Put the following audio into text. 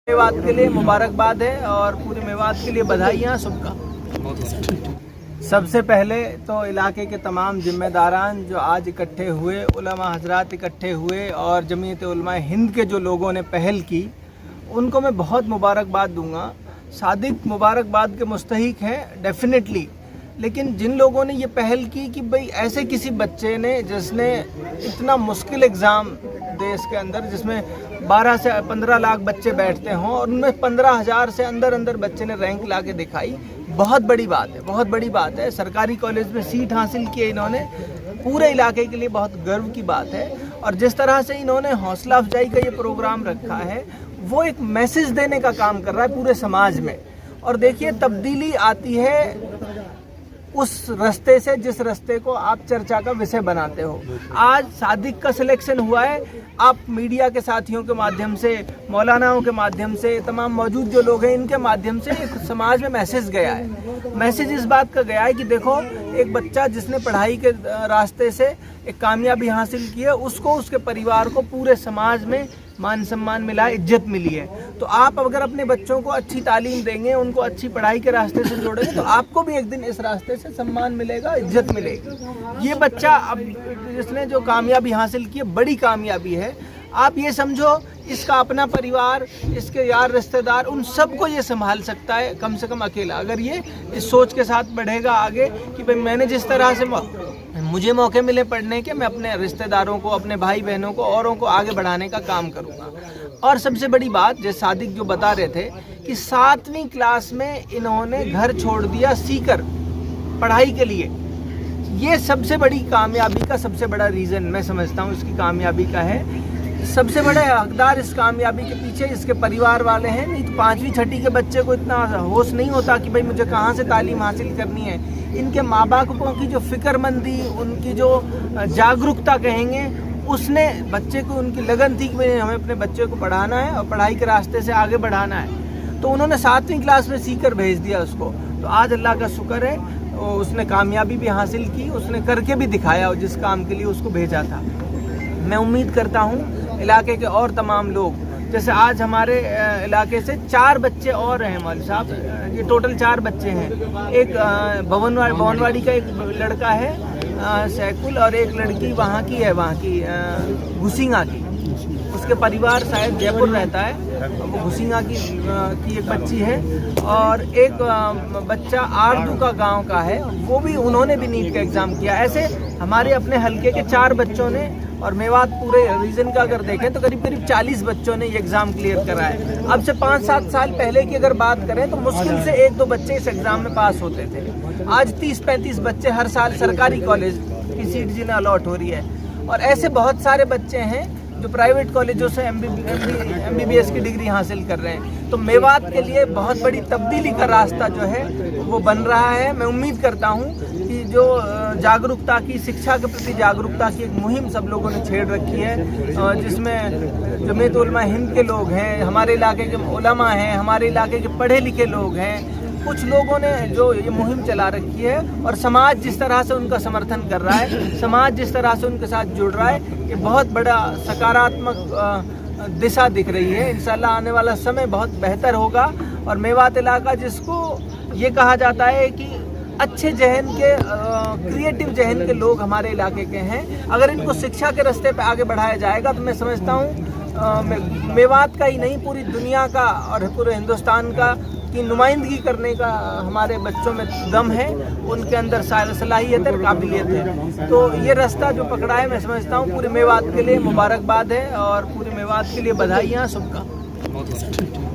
मेवात के लिए मुबारकबाद है और पूरे मेवात के लिए बधाइयाँ शुभकामनाएं। सबसे पहले तो इलाके के तमाम जिम्मेदारान जो आज इकट्ठे हुए, उलमा हजरात इकट्ठे हुए और जमीयत उलमा हिंद के जो लोगों ने पहल की, उनको मैं बहुत मुबारकबाद दूंगा। सादिक मुबारकबाद के मुस्तहिक हैं डेफिनेटली, लेकिन जिन लोगों ने ये पहल की कि भाई ऐसे किसी बच्चे ने जिसने इतना मुश्किल एग्ज़ाम देश के अंदर जिसमें 12 से 15 लाख बच्चे बैठते हों और उनमें 15,000 से अंदर बच्चे ने रैंक ला के दिखाई, बहुत बड़ी बात है, बहुत बड़ी बात है। सरकारी कॉलेज में सीट हासिल की इन्होंने, पूरे इलाके के लिए बहुत गर्व की बात है। और जिस तरह से इन्होंने हौसला अफजाई का ये प्रोग्राम रखा है, वो एक मैसेज देने का काम कर रहा है पूरे समाज में। और देखिए, तब्दीली आती है उस रास्ते से जिस रास्ते को आप चर्चा का विषय बनाते हो। आज सादिक का सिलेक्शन हुआ है, आप मीडिया के साथियों के माध्यम से, मौलानाओं के माध्यम से, तमाम मौजूद जो लोग हैं इनके माध्यम से एक समाज में मैसेज गया है। मैसेज इस बात का गया है कि देखो, एक बच्चा जिसने पढ़ाई के रास्ते से एक कामयाबी हासिल की है, उसको, उसके परिवार को, पूरे समाज में मान सम्मान मिला, इज्जत मिली है। तो आप अगर अपने बच्चों को अच्छी तालीम देंगे, उनको अच्छी पढ़ाई के रास्ते से जोड़ेंगे, तो आपको भी एक दिन इस रास्ते से सम्मान मिलेगा, इज्जत मिलेगी। ये बच्चा अब जिसने जो कामयाबी हासिल की है, बड़ी कामयाबी है। आप ये समझो, इसका अपना परिवार, इसके यार रिश्तेदार, उन सबको ये संभाल सकता है कम से कम अकेला, अगर ये इस सोच के साथ बढ़ेगा आगे कि भाई मैंने जिस तरह से मुझे मौके मिले पढ़ने के, मैं अपने रिश्तेदारों को, अपने भाई बहनों को, औरों को आगे बढ़ाने का काम करूँगा। और सबसे बड़ी बात, जैसे सादिक जो बता रहे थे कि 7वीं क्लास में इन्होंने घर छोड़ दिया सीकर पढ़ाई के लिए, ये सबसे बड़ी कामयाबी का सबसे बड़ा रीज़न मैं समझता हूँ इसकी कामयाबी का है। सबसे बड़े हकदार इस कामयाबी के पीछे इसके परिवार वाले हैं। नहीं तो 5वीं 6वीं के बच्चे को इतना होश नहीं होता कि भाई मुझे कहाँ से तालीम हासिल करनी है। इनके माँ बापों की जो फिक्रमंदी, उनकी जो जागरूकता कहेंगे, उसने बच्चे को, उनकी लगन थी कि भाई हमें अपने बच्चे को पढ़ाना है और पढ़ाई के रास्ते से आगे बढ़ाना है, तो उन्होंने 7वीं क्लास में सीकर भेज दिया उसको। तो आज अल्लाह का शुक्र है, उसने कामयाबी भी हासिल की, उसने करके भी दिखाया जिस काम के लिए उसको भेजा था। मैं उम्मीद करता हूँ इलाके के और तमाम लोग, जैसे आज हमारे इलाके से 4 बच्चे और हैं मौलवी साहब, ये टोटल 4 बच्चे हैं। एक भवनवाड़ी का एक लड़का है सैकुल, और एक लड़की वहाँ की है, वहाँ की घुसिंगा की, उसके परिवार शायद जयपुर रहता है, वो घुसिंगा की एक बच्ची है। और एक बच्चा आरदू का गांव का है, वो भी, उन्होंने भी नीट का एग्ज़ाम किया। ऐसे हमारे अपने हलके के 4 बच्चों ने, और मेवात पूरे रीजन का अगर देखें तो करीब 40 बच्चों ने ये एग्ज़ाम क्लियर करा है। अब से 5-7 साल पहले की अगर बात करें तो मुश्किल से 1-2 बच्चे इस एग्ज़ाम में पास होते थे। आज 30-35 बच्चे हर साल सरकारी कॉलेज की सीट जिन्हें अलॉट हो रही है। और ऐसे बहुत सारे बच्चे हैं जो प्राइवेट कॉलेजों से MBBS की डिग्री हासिल कर रहे हैं। तो मेवात के लिए बहुत बड़ी तब्दीली का रास्ता जो है वो बन रहा है। मैं उम्मीद करता हूँ कि जो जागरूकता की, शिक्षा के प्रति जागरूकता की एक मुहिम सब लोगों ने छेड़ रखी है, जिसमें जमीयत उलमा हिंद के लोग हैं, हमारे इलाके के उलमा हैं, हमारे इलाके के पढ़े लिखे लोग हैं, कुछ लोगों ने जो ये मुहिम चला रखी है, और समाज जिस तरह से उनका समर्थन कर रहा है, समाज जिस तरह से उनके साथ जुड़ रहा है, ये बहुत बड़ा सकारात्मक दिशा दिख रही है। इंशाल्लाह आने वाला समय बहुत बेहतर होगा। और मेवात इलाका, जिसको ये कहा जाता है कि अच्छे जहन के, क्रिएटिव जहन के लोग हमारे इलाके के हैं, अगर इनको शिक्षा के रास्ते पे आगे बढ़ाया जाएगा तो मैं समझता हूँ मेवात का ही नहीं, पूरी दुनिया का और पूरे हिंदुस्तान का की नुमाइंदगी करने का हमारे बच्चों में दम है, उनके अंदर सलाहियत और काबिलियत है। तो ये रास्ता जो पकड़ा है, मैं समझता हूँ पूरे मेवात के लिए मुबारकबाद है और पूरे मेवात के लिए बधाइयाँ, शुभकामनाएं।